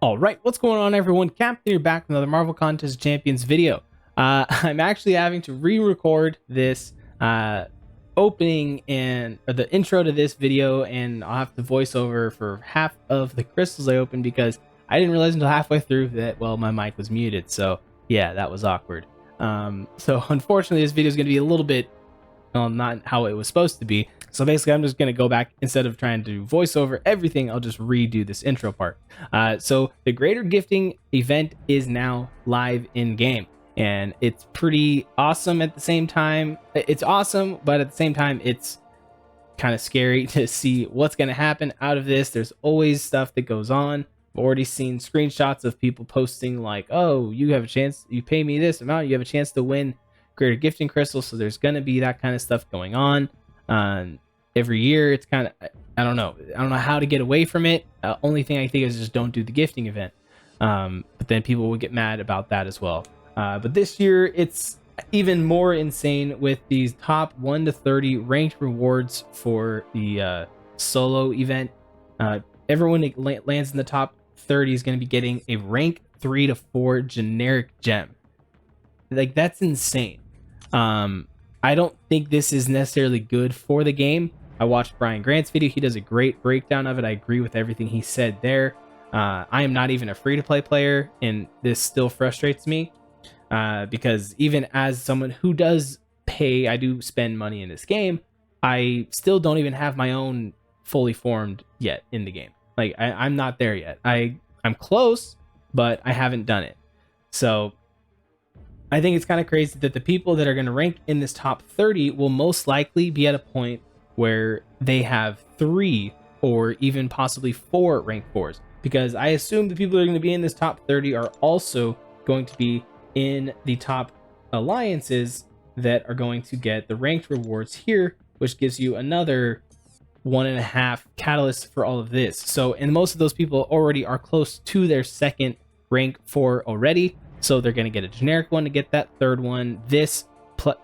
All right, what's going on, everyone? Captain here, back with another Marvel Contest Champions video. I'm actually having to re-record this opening or the intro to this video, and I'll have to voice over for half of the crystals I opened because I didn't realize until halfway through that, well, my mic was muted. So yeah, that was awkward. So unfortunately, this video is going to be a little bit not how it was supposed to be. So basically, I'm just going to go back, instead of trying to voice over everything, I'll just redo this intro part. So the Greater Gifting event is now live in game, and it's pretty awesome at the same time. It's awesome, but at the same time, it's kind of scary to see what's going to happen out of this. There's always stuff that goes on. I've already seen screenshots of people posting like, oh, you have a chance, you pay me this amount, you have a chance to win Greater Gifting crystals. So there's going to be that kind of stuff going on every year. It's kind of, I don't know how to get away from it. Only thing I think is just don't do the gifting event, but then people will get mad about that as well. But this year it's even more insane with these top 1 to 30 ranked rewards for the solo event. Everyone that lands in the top 30 is going to be getting a rank 3 to 4 generic gem. Like, that's insane. I don't think this is necessarily good for the game. I watched Brian Grant's video. He does a great breakdown of it. I agree with everything he said there. I am not even a free-to-play player, and this still frustrates me because even as someone who does pay, I do spend money in this game, I still don't even have my own fully formed yet in the game. Like, I'm not there yet. I'm close, but I haven't done it. So I think it's kind of crazy that the people that are going to rank in this top 30 will most likely be at a point where they have 3 or even possibly 4 rank 4s, because I assume the people that are going to be in this top 30 are also going to be in the top alliances that are going to get the ranked rewards here, which gives you another 1.5 catalysts for all of this. So, and most of those people already are close to their second rank 4 already. So they're going to get a generic one to get that third one. This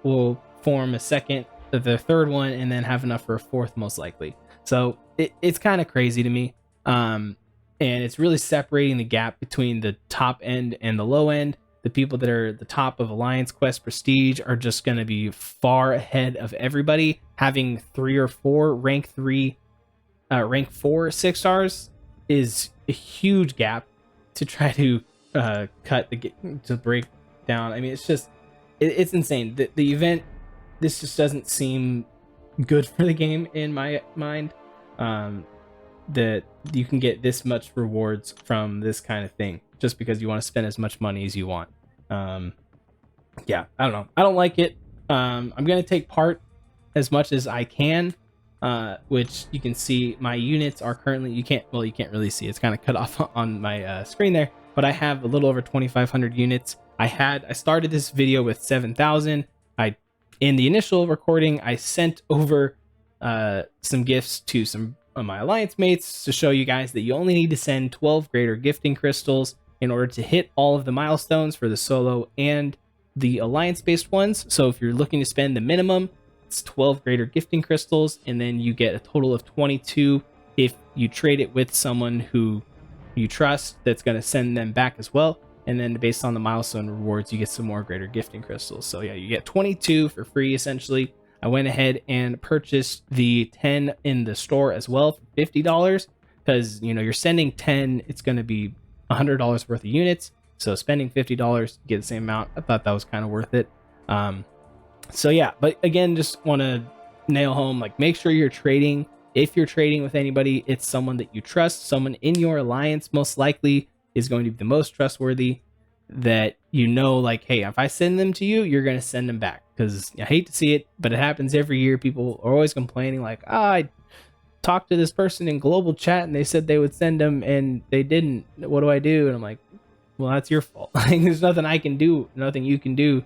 will form a second, the third one, and then have enough for a fourth most likely. So it's kind of crazy to me. And it's really separating the gap between the top end and the low end. The people that are the top of Alliance Quest Prestige are just going to be far ahead of everybody. Having 3 or 4 rank 4 6 stars is a huge gap to try to to break down. I mean, it's just it's insane. The event, this just doesn't seem good for the game in my mind. That you can get this much rewards from this kind of thing just because you want to spend as much money as you want. Yeah, I don't know. I don't like it. I'm gonna take part as much as I can, which you can see my units are currently, you can't really see, it's kind of cut off on my screen there, but I have a little over 2,500 units. I started this video with 7,000. In the initial recording, I sent over some gifts to some of my alliance mates to show you guys that you only need to send 12 greater gifting crystals in order to hit all of the milestones for the solo and the alliance based ones. So if you're looking to spend the minimum, it's 12 greater gifting crystals, and then you get a total of 22 if you trade it with someone who you trust that's going to send them back as well. And then based on the milestone rewards, you get some more greater gifting crystals. So yeah, you get 22 for free essentially. I went ahead and purchased the 10 in the store as well for $50, because you're sending 10, it's going to be $100 worth of units. So spending $50 to get the same amount, I thought that was kind of worth it. So yeah, but again, just want to nail home, like, make sure you're trading. If you're trading with anybody, it's someone that you trust. Someone in your alliance most likely is going to be the most trustworthy, that like, hey, if I send them to you, you're going to send them back. Because I hate to see it, but it happens every year. People are always complaining like, I talked to this person in global chat and they said they would send them and they didn't. What do I do? And I'm like, well, that's your fault. Like, there's nothing I can do, nothing you can do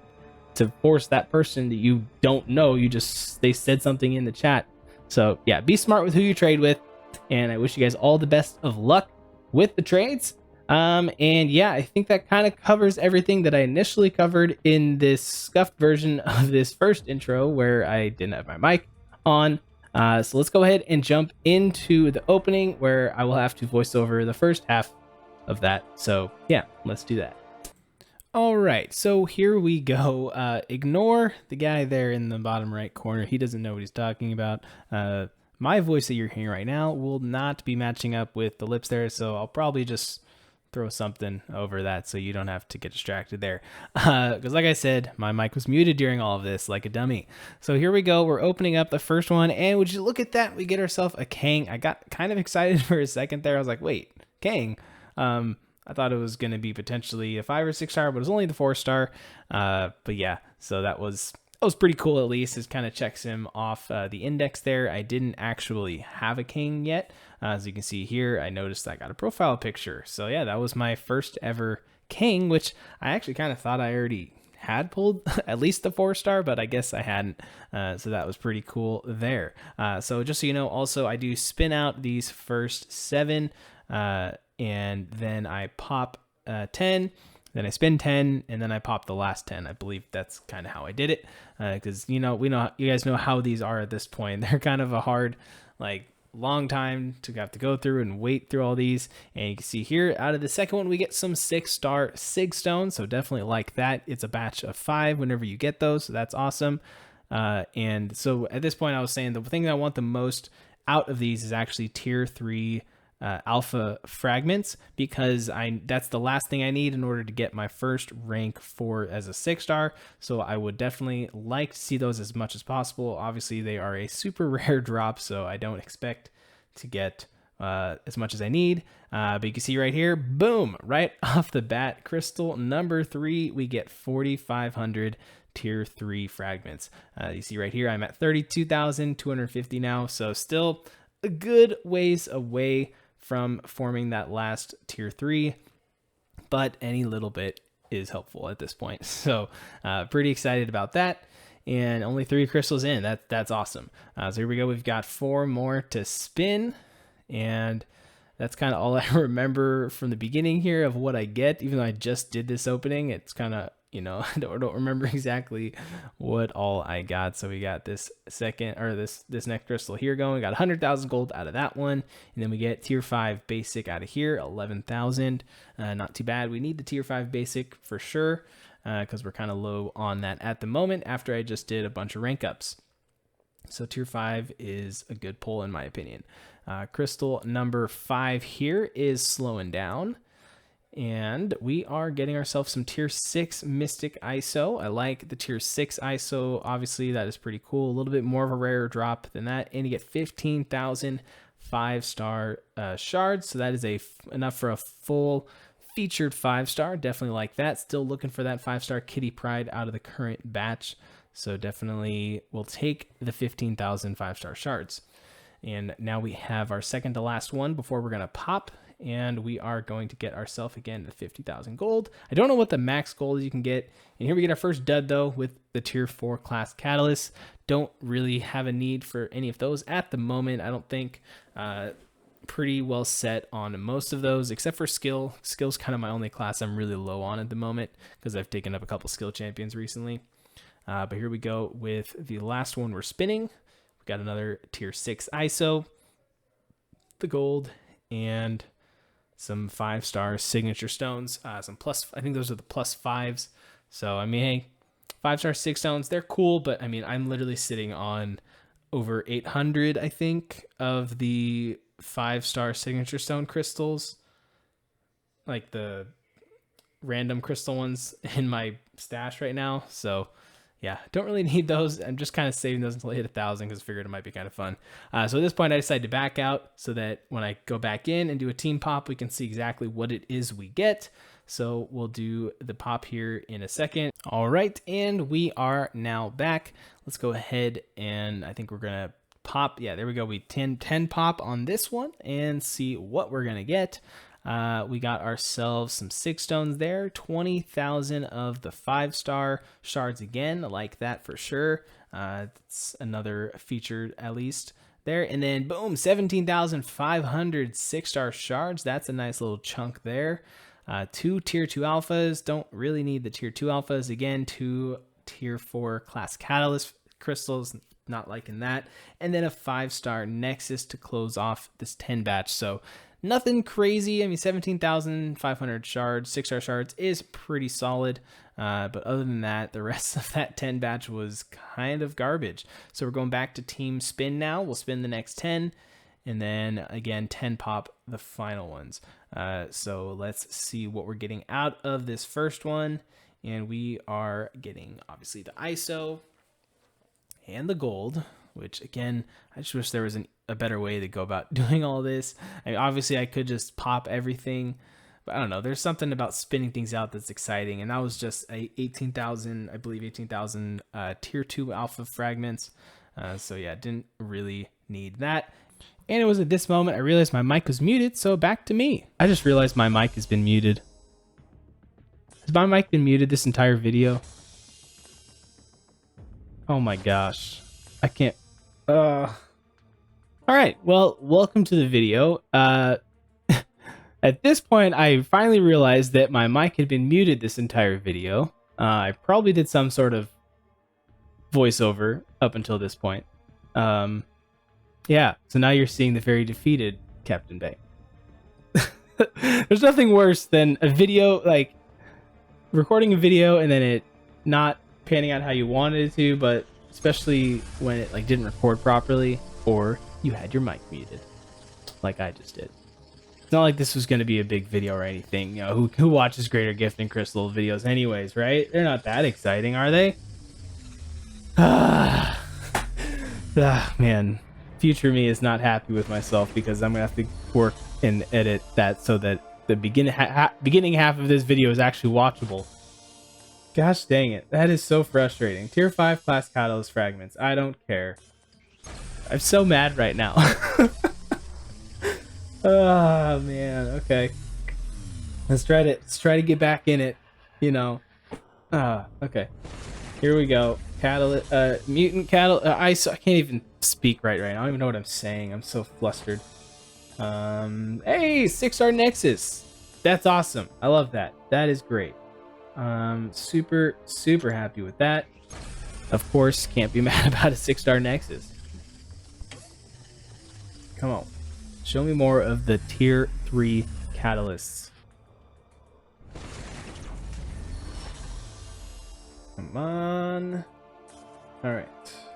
to force that person that you don't know. They said something in the chat. So yeah, be smart with who you trade with, and I wish you guys all the best of luck with the trades. And yeah, I think that kind of covers everything that I initially covered in this scuffed version of this first intro where I didn't have my mic on. So let's go ahead and jump into the opening, where I will have to voice over the first half of that. So yeah, let's do that. All right, so here we go. Ignore the guy there in the bottom right corner. He doesn't know what he's talking about. My voice that you're hearing right now will not be matching up with the lips there, so I'll probably just throw something over that so you don't have to get distracted there. Because like I said, my mic was muted during all of this like a dummy. So here we go. We're opening up the first one, and would you look at that? We get ourselves a Kang. I got kind of excited for a second there. I was like, wait, Kang? I thought it was going to be potentially a 5 or 6 star, but it was only the 4 star. But yeah, so that was pretty cool. At least it kind of checks him off the index there. I didn't actually have a King yet. As you can see here, I noticed I got a profile picture. So yeah, that was my first ever King, which I actually kind of thought I already had pulled at least the 4 star, but I guess I hadn't. So that was pretty cool there. So just so you know, also I do spin out these first 7, and then I pop 10, then I spin 10, and then I pop the last 10. I believe that's kind of how I did it, because you guys know how these are at this point. They're kind of a hard, long time to have to go through and wait through all these. And you can see here, out of the second one, we get some 6-star Sig Stones, so definitely like that. It's a batch of 5 whenever you get those, so that's awesome. And so at this point, I was saying the thing that I want the most out of these is actually tier 3 alpha fragments, because that's the last thing I need in order to get my first rank 4 as a 6-star. So I would definitely like to see those as much as possible. Obviously they are a super rare drop, so I don't expect to get as much as I need, but you can see right here, boom, right off the bat, crystal number 3, we get 4,500 tier 3 fragments. You see right here, I'm at 32,250 now, so still a good ways away from forming that last tier 3, but any little bit is helpful at this point. So pretty excited about that, and only 3 crystals in. That's awesome. So here we go. We've got 4 more to spin, and that's kind of all I remember from the beginning here of what I get. Even though I just did this opening, it's kind of, I don't remember exactly what all I got. So we got this next crystal here going. We got 100,000 gold out of that one, and then we get tier 5 basic out of here, 11,000. Not too bad. We need the tier 5 basic for sure, because we're kind of low on that at the moment after I just did a bunch of rank ups. So tier 5 is a good pull in my opinion. Crystal number 5 here is slowing down, and we are getting ourselves some tier 6 Mystic ISO. I like the tier 6 ISO. Obviously, that is pretty cool. A little bit more of a rarer drop than that. And you get 15,000 5-star shards. So that is enough for a full featured 5-star. Definitely like that. Still looking for that 5-star Kitty Pride out of the current batch. So definitely we'll take the 15,000 5-star shards. And now we have our second to last one before we're going to pop. And we are going to get ourselves again the 50,000 gold. I don't know what the max gold you can get. And here we get our first dud though with the tier 4 class catalyst. Don't really have a need for any of those at the moment. I don't think. Pretty well set on most of those except for skill. Skill's kind of my only class I'm really low on at the moment because I've taken up a couple skill champions recently. But here we go with the last one we're spinning. We got another tier 6 ISO, the gold, and some 5-star signature stones, some plus, I think those are the +5s. So, I mean, hey, 5-star 6 stones, they're cool, but I mean, I'm literally sitting on over 800, I think, of the 5-star signature stone crystals, like the random crystal ones in my stash right now. So, yeah, don't really need those. I'm just kind of saving those until I hit 1,000 because I figured it might be kind of fun. So at this point, I decided to back out so that when I go back in and do a team pop, we can see exactly what it is we get. So we'll do the pop here in a second. All right, and we are now back. Let's go ahead and I think we're going to pop. Yeah, there we go. We 10 pop on this one and see what we're going to get. We got ourselves some 6 stones there, 20,000 of the 5-star shards again. I like that for sure. It's another featured at least there. And then boom, 17,500 6-star shards. That's a nice little chunk there. 2 tier 2 alphas. Don't really need the tier 2 alphas. Again, 2 tier 4 class catalyst crystals. Not liking that. And then a 5-star nexus to close off this 10 batch. So Nothing crazy. I mean, 17,500 shards, 6-star shards is pretty solid. But other than that, the rest of that 10 batch was kind of garbage. So we're going back to team spin now. We'll spin the next 10. And then again, 10 pop the final ones. So let's see what we're getting out of this first one. And we are getting, obviously, the ISO and the gold, which, again, I just wish there was a better way to go about doing all this. I mean, obviously, I could just pop everything, but I don't know. There's something about spinning things out that's exciting, and that was just a 18,000, I believe, 18,000 tier 2 alpha fragments. So, yeah, didn't really need that. And it was at this moment I realized my mic was muted, so back to me. I just realized my mic has been muted. Has my mic been muted this entire video? Oh my gosh. I can't... Alright, well, welcome to the video. At this point, I finally realized that my mic had been muted this entire video. I probably did some sort of voiceover up until this point. Yeah, so now you're seeing the very defeated Captain Bay. There's nothing worse than a video, like, recording a video and then it not panning out how you wanted it to, but especially when it like didn't record properly or you had your mic muted, like I just did. It's not like this was going to be a big video or anything. You know, who watches Greater Gift and Crystal videos anyways, right? They're not that exciting, are they? Man. Future me is not happy with myself because I'm going to have to work and edit that so that the beginning half of this video is actually watchable. Gosh dang it. That is so frustrating. Tier 5 class catalyst fragments. I don't care. I'm so mad right now. Oh man. Okay. Let's try to get back in it, you know. Okay. Here we go. Catalyst mutant catalyst I can't even speak right now. I don't even know what I'm saying. I'm so flustered. Hey, 6-star Nexus. That's awesome. I love that. That is great. Super happy with that. Of course, can't be mad about a 6-star Nexus. Come on. Show me more of the tier 3 catalysts. Come on. Alright.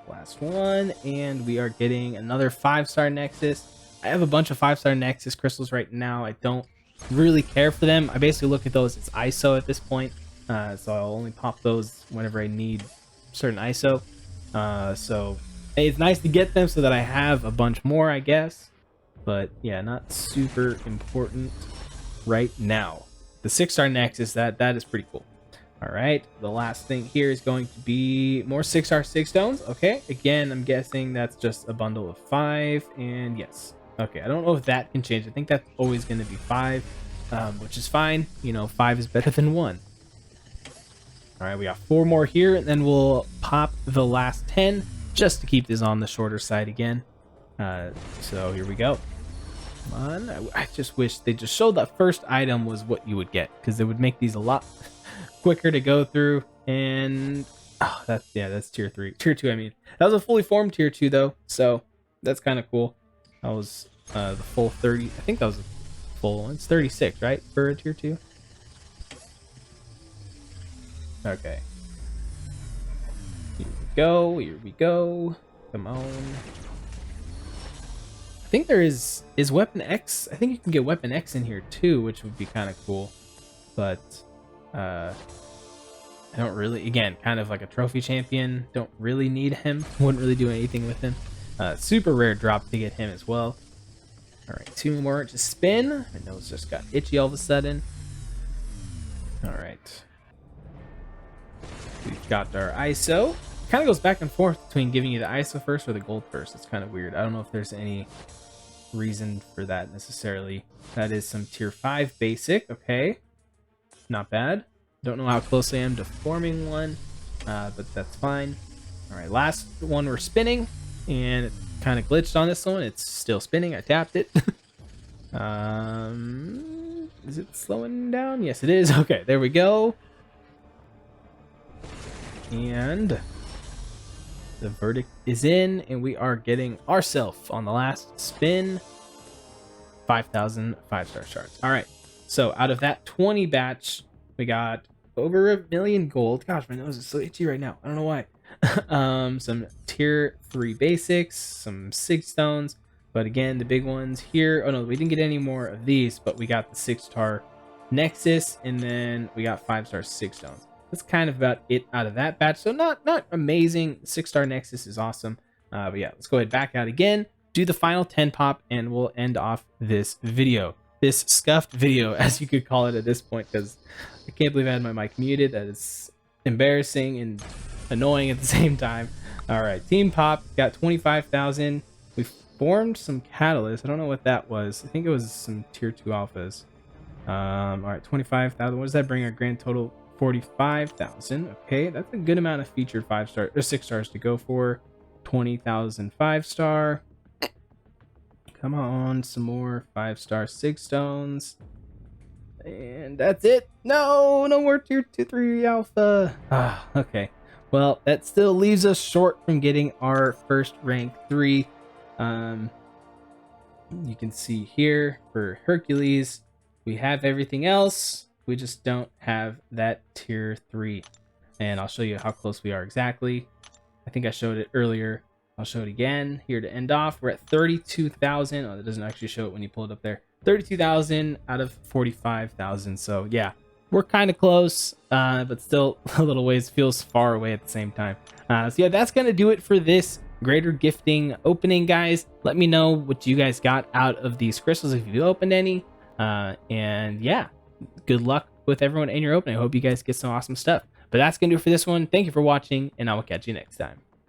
Last one. And we are getting another 5-star Nexus. I have a bunch of 5-star Nexus crystals right now. I don't really care for them. I basically look at those as ISO at this point. So I'll only pop those whenever I need certain ISO. So it's nice to get them so that I have a bunch more, I guess. But yeah, not super important right now. The 6-star Nexus, that is pretty cool. All right, the last thing here is going to be more 6-star 6 stones. Okay, again, I'm guessing that's just a bundle of 5, and yes. Okay, I don't know if that can change. I think that's always going to be 5, which is fine. You know, 5 is better than 1. All right, we got 4 more here, and then we'll pop the last 10 just to keep this on the shorter side again. So here we go. Come on. I just wish they just showed that first item was what you would get, because it would make these a lot quicker to go through. And oh, that's tier 3. Tier 2, I mean. That was a fully formed tier 2 though, so that's kind of cool. That was the full 30. I think that was a full one. It's 36, right? For a tier 2. Okay. Here we go. Here we go. Come on. I think there is Weapon X. I think you can get Weapon X in here too, which would be kind of cool. But I don't really, again, kind of like a trophy champion. Don't really need him. Wouldn't really do anything with him. Super rare drop to get him as well. All right, 2 more to spin. My nose just got itchy all of a sudden. All right. We've got our ISO. Kind of goes back and forth between giving you the ISO first or the gold first. It's kind of weird. I don't know if there's any reason for that necessarily. That is some tier 5 basic. Okay. Not bad. Don't know how close I am to forming one, but that's fine. All right, last one we're spinning, and it kind of glitched on this one. It's still spinning. I tapped it. Is it slowing down? Yes, it is. Okay, there we go. And the verdict is in, and we are getting ourselves on the last spin. 5,000 5-star shards. All right, so out of that 20 batch, we got over 1 million gold. Gosh, my nose is so itchy right now. I don't know why. Some tier 3 basics, some sig stones, but again, the big ones here. Oh no, we didn't get any more of these, but we got the 6-star nexus, and then we got 5-star sig stones. That's kind of about it out of that batch. So not amazing. 6-star nexus is awesome. But yeah, let's go ahead back out again, do the final 10 pop, and we'll end off this video. This scuffed video, as you could call it at this point, because I can't believe I had my mic muted. That is embarrassing and annoying at the same time. All right, team pop got 25,000. We formed some catalysts. I don't know what that was. I think it was some tier 2 alphas. All right, 25,000. What does that bring our grand total? 45,000. Okay, that's a good amount of featured 5-star or 6 stars to go for. 20,000 5-star. Come on, some more 5-star sig stones. And that's it. No more tier 2, 3 alpha. Okay. Well, that still leaves us short from getting our first rank 3. You can see here for Hercules, we have everything else. We just don't have that tier 3. And I'll show you how close we are exactly. I think I showed it earlier. I'll show it again here to end off. We're at 32,000. Oh, that doesn't actually show it when you pull it up there. 32,000 out of 45,000. So yeah, we're kind of close, but still a little ways. Feels far away at the same time. So yeah, that's going to do it for this greater gifting opening, guys. Let me know what you guys got out of these crystals if you opened any. And yeah, good luck with everyone in your opening. I hope you guys get some awesome stuff. But that's going to do it for this one. Thank you for watching, and I will catch you next time.